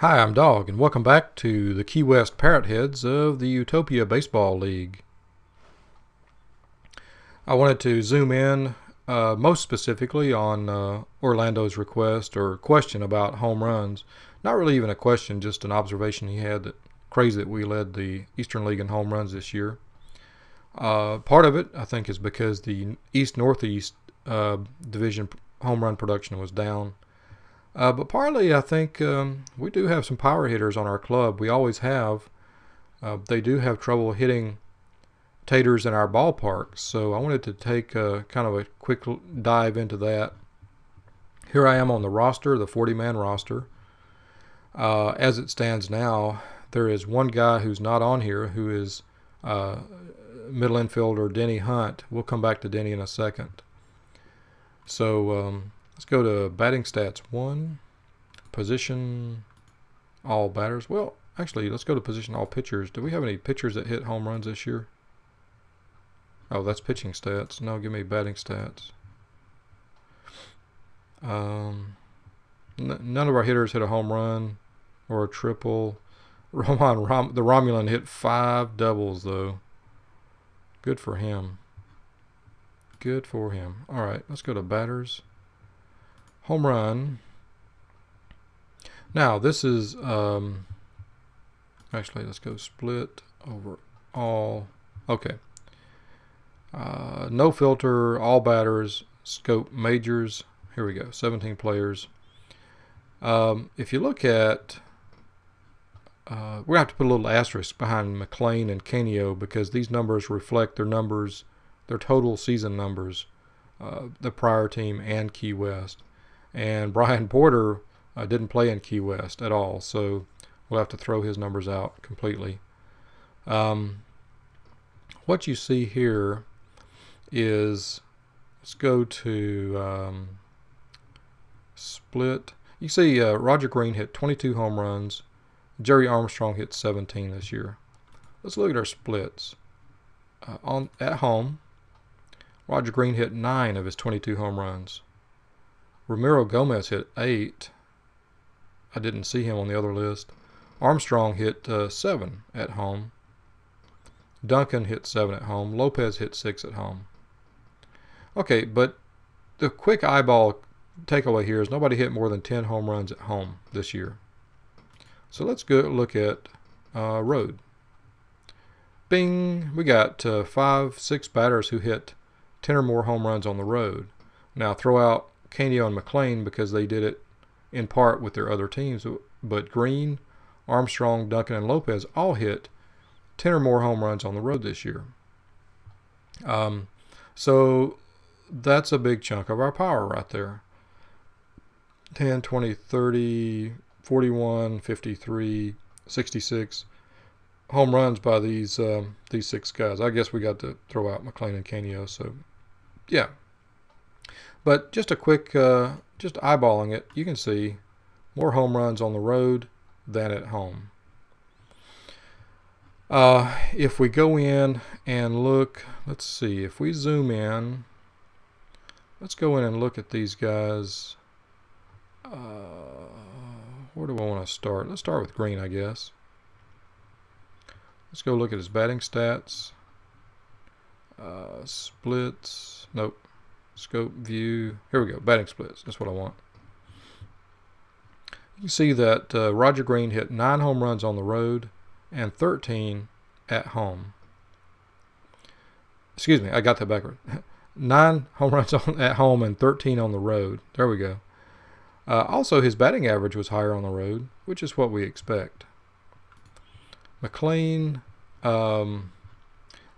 Hi, I'm Dog, and welcome back to the Key West Parrot Heads of the Utopia Baseball League. I wanted to zoom in most specifically on Orlando's request or question about home runs. Not really even a question, just an observation he had that crazy that we led the Eastern League in home runs this year. Part of it, I think, is because the East-Northeast division home run production was down. But partly, I think we do have some power hitters on our club. We always have. They do have trouble hitting taters in our ballpark. So I wanted to take kind of a quick dive into that. Here I am on the roster, the 40-man roster. As it stands now, there is one guy who's not on here who is middle infielder Denny Hunt. We'll come back to Denny in a second. So let's go to batting stats 1, position all batters. Well, actually, let's go to position all pitchers. Do we have any pitchers that hit home runs this year? Oh, that's pitching stats. No, give me batting stats. None of our hitters hit a home run or a triple. The Romulan hit 5 doubles, though. Good for him. Good for him. All right, let's go to batters. Home run. Now, this is, actually, let's go split over all. Okay. No filter, all batters, scope majors. Here we go, 17 players. If you look at, we're going to have to put a little asterisk behind MCLEAN and CANIO because these numbers reflect their numbers, their total season numbers, the prior team and Key West. And Brian Porter didn't play in Key West at all, so we'll have to throw his numbers out completely. What you see here is, let's go to split. You see Roger Green hit 22 home runs. Jerry Armstrong hit 17 this year. Let's look at our splits. At home, Roger Green hit 9 of his 22 home runs. Ramiro Gomez hit 8. I didn't see him on the other list. Armstrong hit 7 at home. Duncan hit 7 at home. Lopez hit 6 at home. Okay, but the quick eyeball takeaway here is nobody hit more than 10 home runs at home this year. So let's go look at road. Bing! We got 5, 6 batters who hit 10 or more home runs on the road. Now throw out CANIO and MCLEAN because they did it in part with their other teams. But Green, Armstrong, Duncan, and Lopez all hit 10 or more home runs on the road this year. So that's a big chunk of our power right there. 10, 20, 30, 41, 53, 66 home runs by these 6 guys. I guess we got to throw out MCLEAN and CANIO. So, yeah. But just a quick, just eyeballing it, you can see more home runs on the road than at home. If we go in and look, let's see, if we zoom in, let's go in and look at these guys. Where do I want to start? Let's start with Green, I guess. Let's go look at his batting stats. Splits. Nope. Scope, view. Here we go. Batting splits. That's what I want. You can see that Roger Green hit 9 home runs on the road and 13 at home. Excuse me, I got that backward. 9 home runs at home and 13 on the road. There we go. Also, his batting average was higher on the road, which is what we expect. MCLEAN,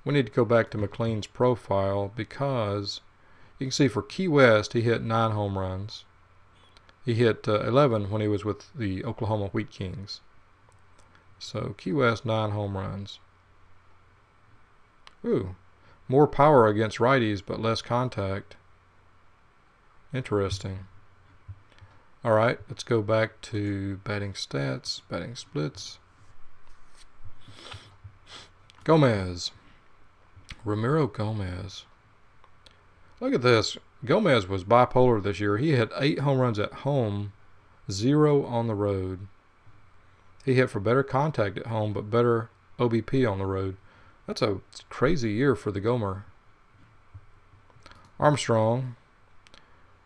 we need to go back to McLean's profile because you can see for Key West, he hit 9 home runs. He hit 11 when he was with the Oklahoma Wheat Kings. So Key West, 9 home runs. Ooh, more power against righties, but less contact. Interesting. All right, let's go back to batting stats, batting splits. Gomez. Ramiro Gomez. Look at this. Gomez was bipolar this year. He had 8 home runs at home, 0 on the road. He hit for better contact at home, but better OBP on the road. That's a crazy year for the Gomer. Armstrong,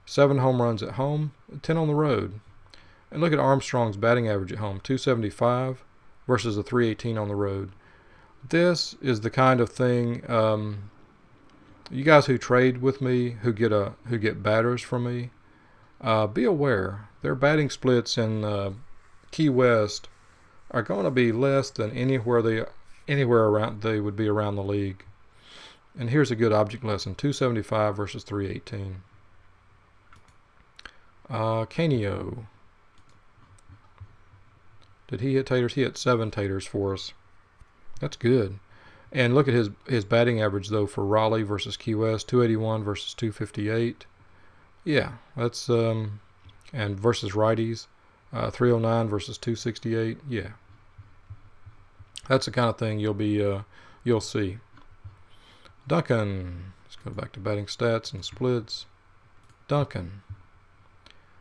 7 home runs at home, 10 on the road. And look at Armstrong's batting average at home, 275 versus a 318 on the road. This is the kind of thing, you guys who trade with me, who get batters from me, be aware their batting splits in Key West are going to be less than anywhere around they would be around the league. And here's a good object lesson: 275 versus 318. CANIO. Did he hit taters? He hit 7 taters for us. That's good. And look at his batting average though for Raleigh versus Key West, 281 versus 258. Yeah, that's and versus righties, 309 versus 268. Yeah, that's the kind of thing you'll see. Duncan. Let's go back to batting stats and splits. Duncan.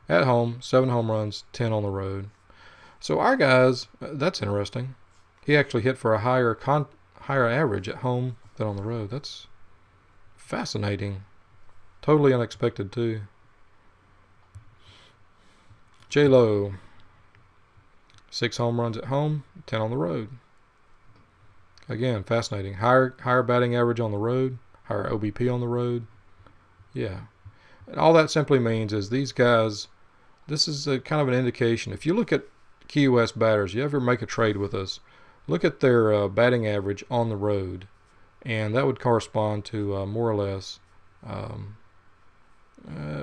At home, 7 home runs, 10 on the road. So our guys, that's interesting. He actually hit for a higher average at home than on the road. That's fascinating. Totally unexpected too. J-Lo, 6 home runs at home, 10 on the road. Again, fascinating. Higher batting average on the road, higher OBP on the road. Yeah. And all that simply means is these guys, this is a kind of an indication. If you look at Key West batters, you ever make a trade with us, look at their batting average on the road, and that would correspond to more or less,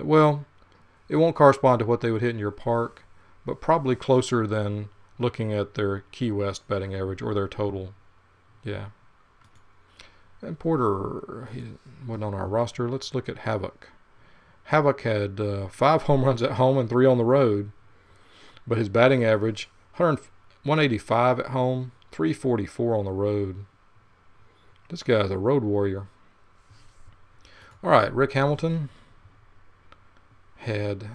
well, it won't correspond to what they would hit in your park, but probably closer than looking at their Key West batting average or their total. Yeah. And Porter, he wasn't on our roster. Let's look at Havoc. Havoc had 5 home runs at home and 3 on the road, but his batting average, 185 at home, 344 on the road. This guy's a road warrior. All right, Rick Hamilton had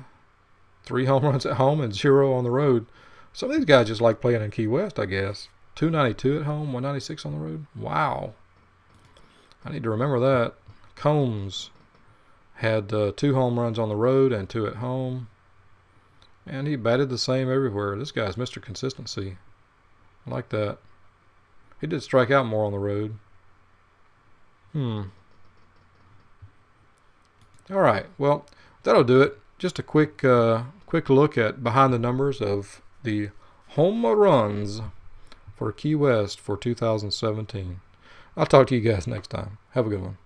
3 home runs at home and 0 on the road. Some of these guys just like playing in Key West, I guess. 292 at home, 196 on the road. Wow. I need to remember that. Combs had 2 home runs on the road and 2 at home. And he batted the same everywhere. This guy's Mr. Consistency. I like that. He did strike out more on the road. All right. Well, that'll do it. Just a quick look at behind the numbers of the home runs for Key West for 2017. I'll talk to you guys next time. Have a good one.